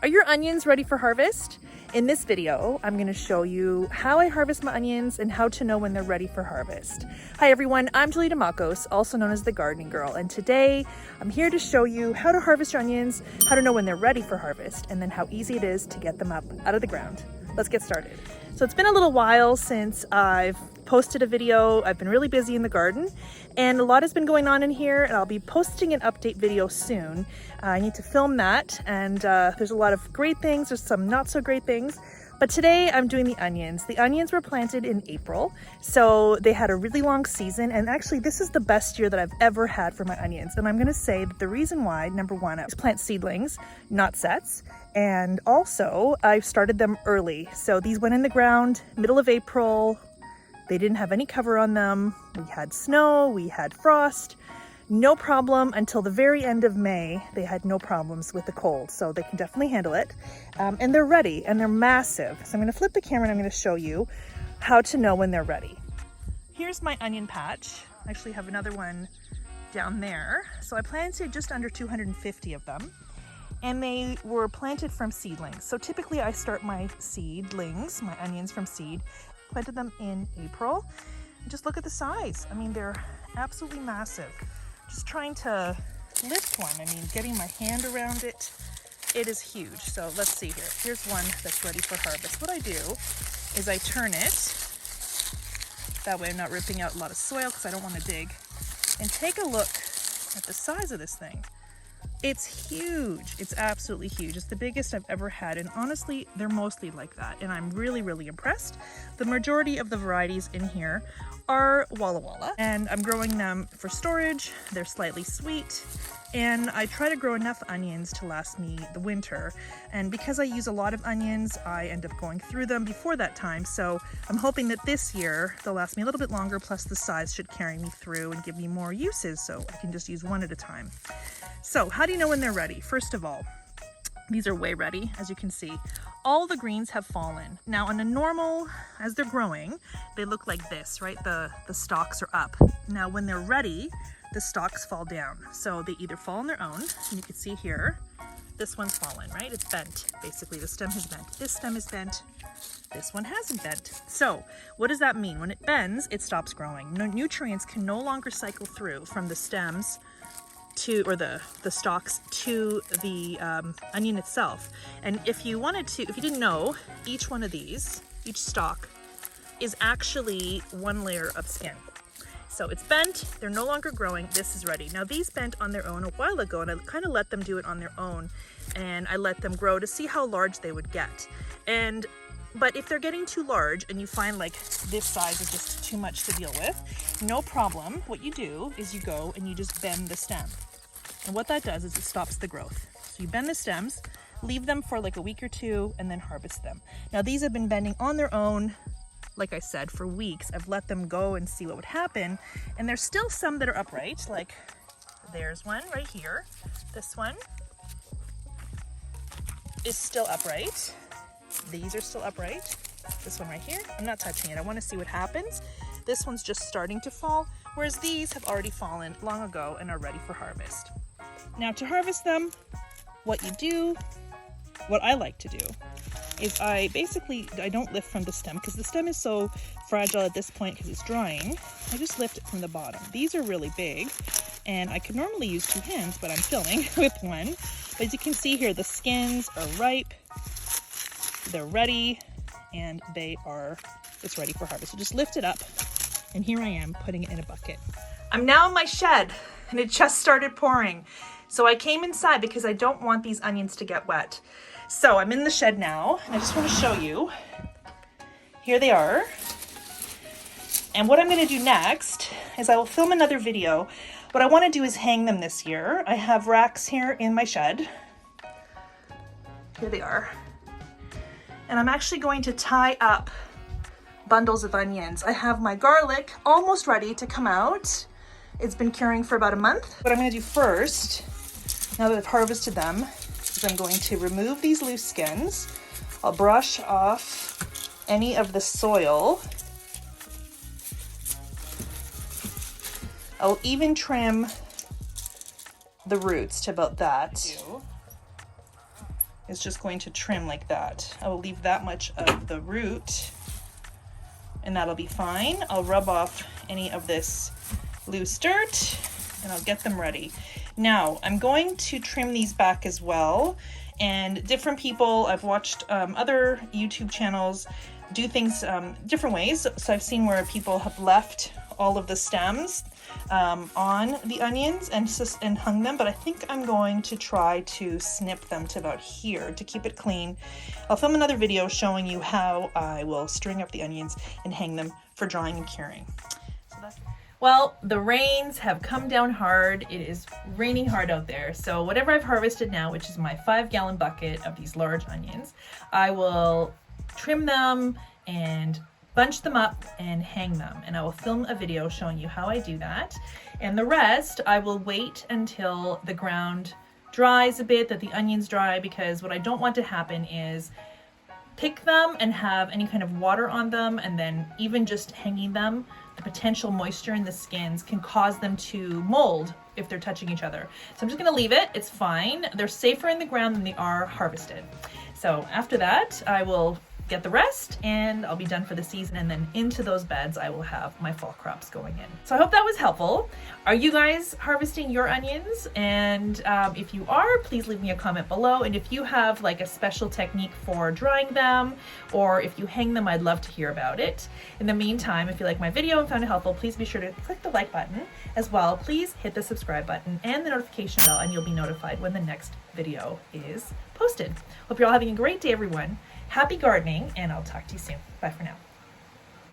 Are your onions ready for harvest? In this video, I'm going to show you how I harvest my onions and how to know when they're ready for harvest. Hi everyone, I'm Julie DeMacos, also known as the Gardening Girl, and today I'm here to show you how to harvest your onions, how to know when they're ready for harvest, and then how easy it is to get them up out of the ground. Let's get started. So it's been a little while since I've posted a video. I've been really busy in the garden and a lot has been going on in here, and I'll be posting an update video soon. I need to film that, and there's a lot of great things, there's some not so great things. But today I'm doing the onions. The onions were planted in April, so they had a really long season, and actually this is the best year that I've ever had for my onions. And I'm gonna say that the reason why, number one, I plant seedlings, not sets, and also I started them early. So these went in the ground middle of April. They didn't have any cover on them. We had snow, we had frost. No problem until the very end of May. They had no problems with the cold, so they can definitely handle it. And they're ready, and they're massive. So I'm gonna flip the camera and I'm gonna show you how to know when they're ready. Here's my onion patch. I actually have another one down there. So I planted just under 250 of them, and they were planted from seedlings. So typically I start my seedlings, my onions from seed, planted them in April. Just look at the size. I mean, they're absolutely massive. Just trying to lift one, I mean, getting my hand around it, it is huge. So let's see here. Here's one that's ready for harvest. What I do is I turn it, that way I'm not ripping out a lot of soil because I don't want to dig, and take a look at the size of this thing. It's huge. It's absolutely huge. It's the biggest I've ever had, and honestly, they're mostly like that, and I'm really, really impressed. The majority of the varieties in here are Walla Walla, and I'm growing them for storage. They're slightly sweet, and I try to grow enough onions to last me the winter. And because I use a lot of onions, I end up going through them before that time. So I'm hoping that this year they'll last me a little bit longer, plus the size should carry me through and give me more uses, so I can just use one at a time. So how do you know when they're ready? First of all, these are way ready, as you can see. All the greens have fallen. Now on a normal, as they're growing, they look like this, right? The stalks are up. Now when they're ready, the stalks fall down. So they either fall on their own, and you can see here, this one's fallen, right? It's bent, basically. The stem has bent. This stem is bent. This one hasn't bent. So what does that mean? When it bends, it stops growing. No, nutrients can no longer cycle through from the stems to, or the stalks to the onion itself. And if you wanted to, if you didn't know, each one of these, each stalk is actually one layer of skin. So it's bent, they're no longer growing, this is ready. Now these bent on their own a while ago, and I kind of let them do it on their own, and I let them grow to see how large they would get. But if they're getting too large and you find like this size is just too much to deal with, no problem. What you do is you go and you just bend the stem. And what that does is it stops the growth. So you bend the stems, leave them for like a week or two, and then harvest them. Now these have been bending on their own, like I said, for weeks. I've let them go and see what would happen. And there's still some that are upright, like there's one right here. This one is still upright. These are still upright. This one right here, I'm not touching it. I want to see what happens. This one's just starting to fall, whereas these have already fallen long ago and are ready for harvest. Now to harvest them, what you do, what I like to do, is I don't lift from the stem because the stem is so fragile at this point because it's drying. I just lift it from the bottom. These are really big, and I could normally use two hands, but I'm filming with one. But as you can see here, the skins are ripe. They're ready, and it's ready for harvest. So just lift it up, and here I am putting it in a bucket. I'm now in my shed, and it just started pouring. So I came inside because I don't want these onions to get wet. So I'm in the shed now, and I just want to show you. Here they are. And what I'm going to do next is I will film another video. What I want to do is hang them this year. I have racks here in my shed. Here they are. And I'm actually going to tie up bundles of onions. I have my garlic almost ready to come out. It's been curing for about a month. What I'm going to do first, now that I've harvested them, is I'm going to remove these loose skins. I'll brush off any of the soil. I'll even trim the roots to about that. is just going to trim like that. I will leave that much of the root and that'll be fine. I'll rub off any of this loose dirt and I'll get them ready. Now I'm going to trim these back as well, and different people, I've watched other YouTube channels do things different ways. So I've seen where people have left all of the stems on the onions and hung them, but I think I'm going to try to snip them to about here to keep it clean. I'll film another video showing you how I will string up the onions and hang them for drying and curing. Well, the rains have come down hard. It is raining hard out there. So whatever I've harvested now, which is my 5-gallon bucket of these large onions, I will trim them and bunch them up and hang them. And I will film a video showing you how I do that. And the rest, I will wait until the ground dries a bit, that the onions dry, because what I don't want to happen is pick them and have any kind of water on them, and then even just hanging them, the potential moisture in the skins can cause them to mold if they're touching each other. So I'm just gonna leave it, it's fine. They're safer in the ground than they are harvested. So after that, I will get the rest and I'll be done for the season, and then into those beds I will have my fall crops going in. So I hope that was helpful. Are you guys harvesting your onions? And if you are, please leave me a comment below. And if you have like a special technique for drying them, or if you hang them, I'd love to hear about it. In the meantime, if you like my video and found it helpful, please be sure to click the like button. As well, please hit the subscribe button and the notification bell, and you'll be notified when the next video is posted. Hope you're all having a great day, everyone. Happy gardening, and I'll talk to you soon. Bye for now.